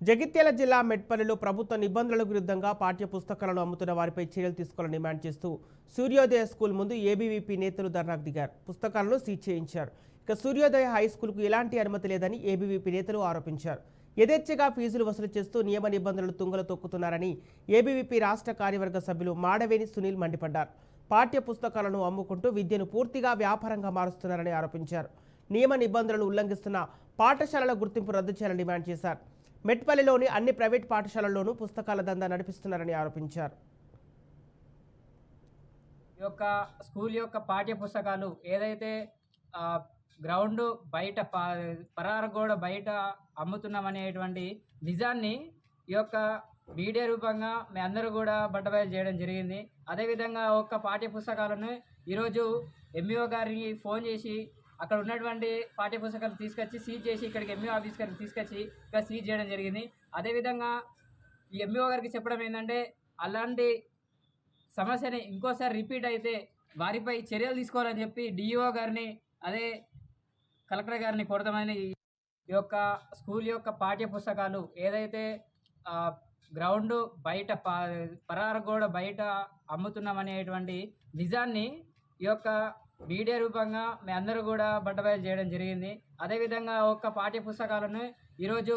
జగిత్యాల జిల్లా మెట్పల్లిలో ప్రభుత్వ నిబంధనలకు విరుద్ధంగా పాఠ్య పుస్తకాలను అమ్ముతున్న వారిపై చర్యలు తీసుకోవాలని డిమాండ్ చేస్తూ సూర్యోదయ స్కూల్ ముందు ఏబీవీపీ నేతలు ధర్నాకు దిగారు. పుస్తకాలను సీజ్ చేయించారు. ఇక సూర్యోదయ హై స్కూల్కు ఎలాంటి అనుమతి లేదని ఏబీవీపీ నేతలు ఆరోపించారు. యథేచ్ఛగా ఫీజులు వసూలు చేస్తూ నియమ నిబంధనలు తుంగలు తొక్కుతున్నారని ఏబీవీపీ రాష్ట్ర కార్యవర్గ సభ్యులు మాడవేని సునీల్ మండిపడ్డారు. పాఠ్య పుస్తకాలను అమ్ముకుంటూ విద్యను పూర్తిగా వ్యాపారంగా మారుస్తున్నారని ఆరోపించారు. నియమ నిబంధనలు ఉల్లంఘిస్తున్న పాఠశాలల గుర్తింపు రద్దు చేయాలని డిమాండ్ చేశారు. మెట్పల్లిలోని అన్ని ప్రైవేట్ పాఠశాలల్లోనూ పుస్తకాల దందా నడిపిస్తున్నారని ఆరోపించారు. ఈ యొక్క స్కూల్ యొక్క పాఠ్య పుస్తకాలు ఏదైతే గ్రౌండ్ బయట పరారగోడ బయట అమ్ముతున్నామనేటువంటి నిజాన్ని ఈ యొక్క మీడియా రూపంగా మీ అందరూ కూడా బట్టబయలు చేయడం జరిగింది. అదేవిధంగా ఒక్క పాఠ్య పుస్తకాలను ఈరోజు ఎంఈఓ గారికి ఫోన్ చేసి అక్కడ ఉన్నటువంటి పాఠ్య పుస్తకాలు తీసుకొచ్చి సీజ్ చేసి ఇక్కడికి ఎంఈఓ ఆఫీస్ గారికి తీసుకొచ్చి ఇక్కడ సీజ్ చేయడం జరిగింది. అదేవిధంగా ఈ ఎంఈఓ గారికి చెప్పడం ఏంటంటే అలాంటి సమస్యని ఇంకోసారి రిపీట్ అయితే వారిపై చర్యలు తీసుకోవాలని చెప్పి డిఈఓ గారిని అదే కలెక్టర్ గారిని కోరతామని ఈ యొక్క స్కూల్ యొక్క పాఠ్య పుస్తకాలు ఏదైతే గ్రౌండ్ బయట పరారగోడ బయట అమ్ముతున్నామనేటువంటి నిజాన్ని ఈ యొక్క మీడియా రూపంగా మీ అందరూ కూడా బట్టబయలు చేయడం జరిగింది. అదేవిధంగా ఒక్క పాఠ్య పుస్తకాలను ఈరోజు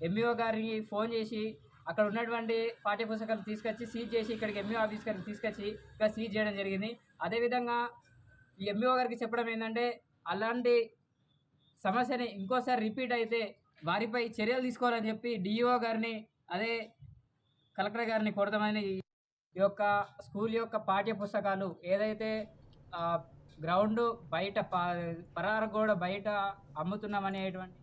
ఎంఈఓ గారికి ఫోన్ చేసి అక్కడ ఉన్నటువంటి పాఠ్య పుస్తకాలు తీసుకొచ్చి సీజ్ చేసి ఇక్కడికి ఎంఈఓ ఆఫీస్ గారికి తీసుకొచ్చి ఇక్కడ సీజ్ చేయడం జరిగింది. అదేవిధంగా ఈ ఎంఈఓ గారికి చెప్పడం ఏంటంటే అలాంటి సమస్యని ఇంకోసారి రిపీట్ అయితే వారిపై చర్యలు తీసుకోవాలని చెప్పి డిఈఓ గారిని అదే కలెక్టర్ గారిని కోరతామని ఈ యొక్క స్కూల్ యొక్క పాఠ్య పుస్తకాలు ఏదైతే గ్రౌండ్ బయట పరారగోడ బయట అమ్ముతున్నామనేటువంటి